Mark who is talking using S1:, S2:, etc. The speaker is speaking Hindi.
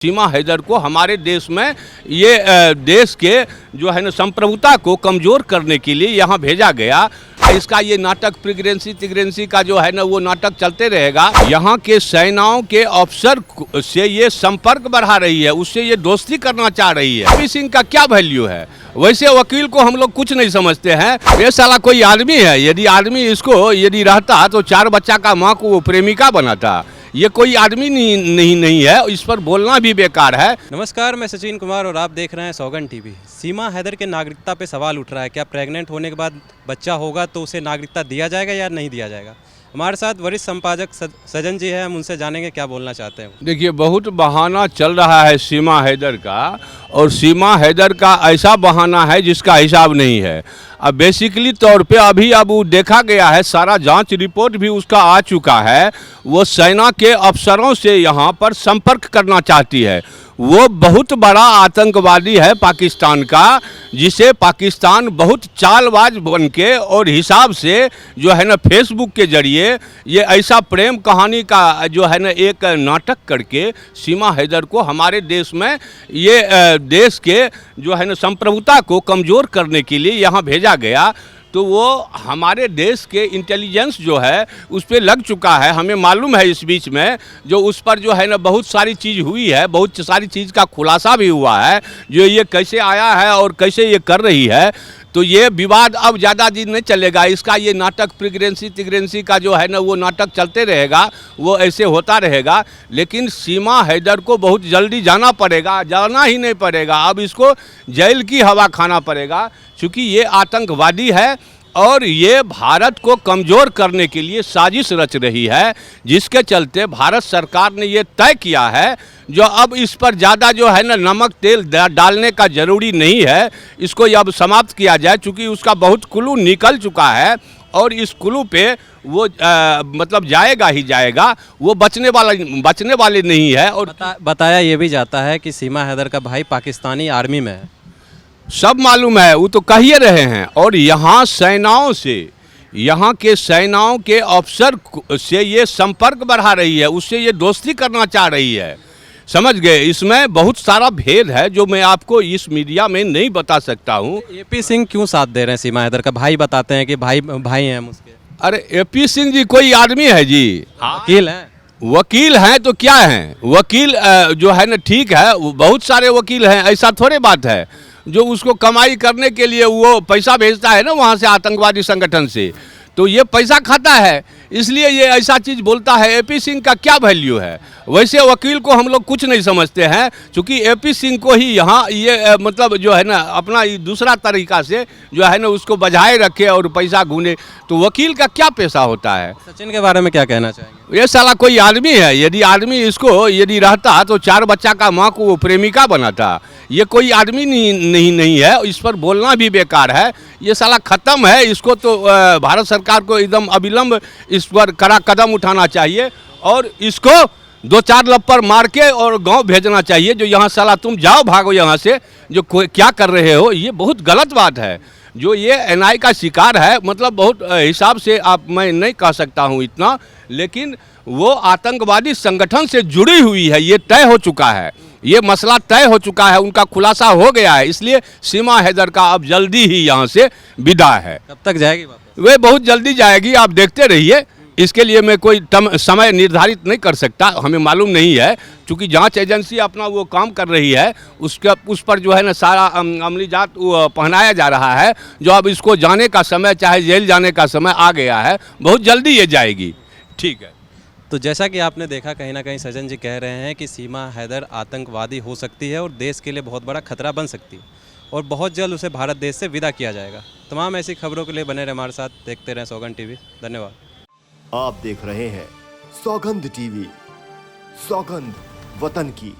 S1: सीमा हैदर को हमारे देश में ये देश के जो है ना संप्रभुता को कमज़ोर करने के लिए यहाँ भेजा गया। इसका ये नाटक प्रेगनेंसी का जो है ना वो नाटक चलते रहेगा। यहाँ के सेनाओं के अफसर से ये संपर्क बढ़ा रही है, उससे ये दोस्ती करना चाह रही है। पी सिंह का क्या वैल्यू है? वैसे वकील को हम लोग कुछ नहीं समझते हैं। ये साला कोई आदमी है, यदि आदमी इसको यदि रहता तो 4 बच्चा का माँ को वो प्रेमिका बनाता। ये कोई आदमी नहीं है, इस पर बोलना भी बेकार है।
S2: नमस्कार, मैं सचिन कुमार और आप देख रहे हैं सौगन टीवी। सीमा हैदर के नागरिकता पे सवाल उठ रहा है, क्या प्रेग्नेंट होने के बाद बच्चा होगा तो उसे नागरिकता दिया जाएगा या नहीं दिया जाएगा। हमारे साथ वरिष्ठ संपादक सजन जी है, हम उनसे जानेंगे क्या बोलना चाहते हैं।
S1: देखिए, बहुत बहाना चल रहा है सीमा हैदर का, और सीमा हैदर का ऐसा बहाना है जिसका हिसाब नहीं है। अब बेसिकली तौर पे अब वो देखा गया है, सारा जांच रिपोर्ट भी उसका आ चुका है। वो सेना के अफसरों से यहाँ पर संपर्क करना चाहती है। वो बहुत बड़ा आतंकवादी है पाकिस्तान का, जिसे पाकिस्तान बहुत चालबाज बन के और हिसाब से जो है ना फेसबुक के जरिए ये ऐसा प्रेम कहानी का जो है ना एक नाटक करके सीमा हैदर को हमारे देश में ये देश के जो है ना संप्रभुता को कमज़ोर करने के लिए यहाँ भेजा गया। तो वो हमारे देश के इंटेलिजेंस जो है उस पर लग चुका है। हमें मालूम है इस बीच में जो उस पर जो है ना बहुत सारी चीज़ हुई है, बहुत सारी चीज़ का खुलासा भी हुआ है, जो ये कैसे आया है और कैसे ये कर रही है। तो ये विवाद अब ज़्यादा दिन नहीं चलेगा। इसका ये नाटक प्रेगनेंसी का जो है ना वो नाटक चलते रहेगा, वो ऐसे होता रहेगा। लेकिन सीमा हैदर को बहुत जल्दी जाना पड़ेगा, जाना ही नहीं पड़ेगा, अब इसको जेल की हवा खाना पड़ेगा, क्योंकि ये आतंकवादी है और ये भारत को कमज़ोर करने के लिए साजिश रच रही है। जिसके चलते भारत सरकार ने ये तय किया है जो अब इस पर ज़्यादा जो है ना नमक तेल डालने का ज़रूरी नहीं है, इसको अब समाप्त किया जाए, क्योंकि उसका बहुत क्लू निकल चुका है और इस क्लू पे वो मतलब जाएगा ही जाएगा, वो बचने वाले नहीं है। और
S2: बताया ये भी जाता है कि सीमा हैदर का भाई पाकिस्तानी आर्मी में है।
S1: सब मालूम है, वो तो कह ही रहे हैं। और यहाँ सेनाओं से, यहाँ के सेनाओं के अफसर से ये संपर्क बढ़ा रही है, उससे ये दोस्ती करना चाह रही है। समझ गए? इसमें बहुत सारा भेद है जो मैं आपको इस मीडिया में नहीं बता सकता हूँ।
S2: एपी सिंह क्यों साथ दे रहे हैं सीमा हैदर का? भाई बताते हैं कि भाई हैं उसके।
S1: अरे एपी सिंह जी कोई आदमी है जी?
S2: वकील हैं।
S1: वकील हैं तो क्या हैं? वकील जो है ना ठीक है, बहुत सारे वकील हैं, ऐसा थोड़े बात है। जो उसको कमाई करने के लिए वो पैसा भेजता है ना वहाँ से, आतंकवादी संगठन से, तो ये पैसा खाता है, इसलिए ये ऐसा चीज़ बोलता है। एपी सिंह का क्या वैल्यू है? वैसे वकील को हम लोग कुछ नहीं समझते हैं, क्योंकि एपी सिंह को ही यहाँ ये मतलब जो है ना अपना दूसरा तरीका से जो है ना उसको बजाए रखे और पैसा घूने। तो वकील का क्या पैसा होता है?
S2: सचिन के बारे में क्या कहना चाहेंगे?
S1: ये साला कोई आदमी है, यदि आदमी इसको यदि रहता तो 4 बच्चा का माँ को वो प्रेमिका बनाता। ये कोई आदमी नहीं है, इस पर बोलना भी बेकार है। ये साला ख़त्म है, इसको तो भारत सरकार को एकदम अविलंब इस पर कड़ा कदम उठाना चाहिए और इसको 2-4 लप्पर मार के और गांव भेजना चाहिए। जो यहाँ साला तुम जाओ, भागो यहाँ से, जो क्या कर रहे हो, ये बहुत गलत बात है। जो ये एनआई का शिकार है, मतलब बहुत हिसाब से आप मैं नहीं कह सकता हूँ इतना, लेकिन वो आतंकवादी संगठन से जुड़ी हुई है, ये तय हो चुका है, ये मसला तय हो चुका है, उनका खुलासा हो गया है। इसलिए सीमा हैदर का अब जल्दी ही यहाँ से विदा है।
S2: कब तक जाएगी वापस?
S1: वे बहुत जल्दी जाएगी, आप देखते रहिए। इसके लिए मैं कोई समय निर्धारित नहीं कर सकता, हमें मालूम नहीं है, क्योंकि जांच एजेंसी अपना वो काम कर रही है, उस पर जो है ना सारा अमलीजात पहनाया जा रहा है। जो अब इसको जाने का समय, चाहे जेल जाने का समय आ गया है, बहुत जल्दी ये जाएगी। ठीक है।
S2: तो जैसा कि आपने देखा, कहीं ना कहीं सजन जी कह रहे हैं कि सीमा हैदर आतंकवादी हो सकती है और देश के लिए बहुत बड़ा खतरा बन सकती है और बहुत जल्द उसे भारत देश से विदा किया जाएगा। तमाम ऐसी खबरों के लिए बने रहे हमारे साथ, देखते रहें सौगंध टीवी। धन्यवाद।
S3: आप देख रहे हैं सौगंध टीवी, सौगंध वतन की।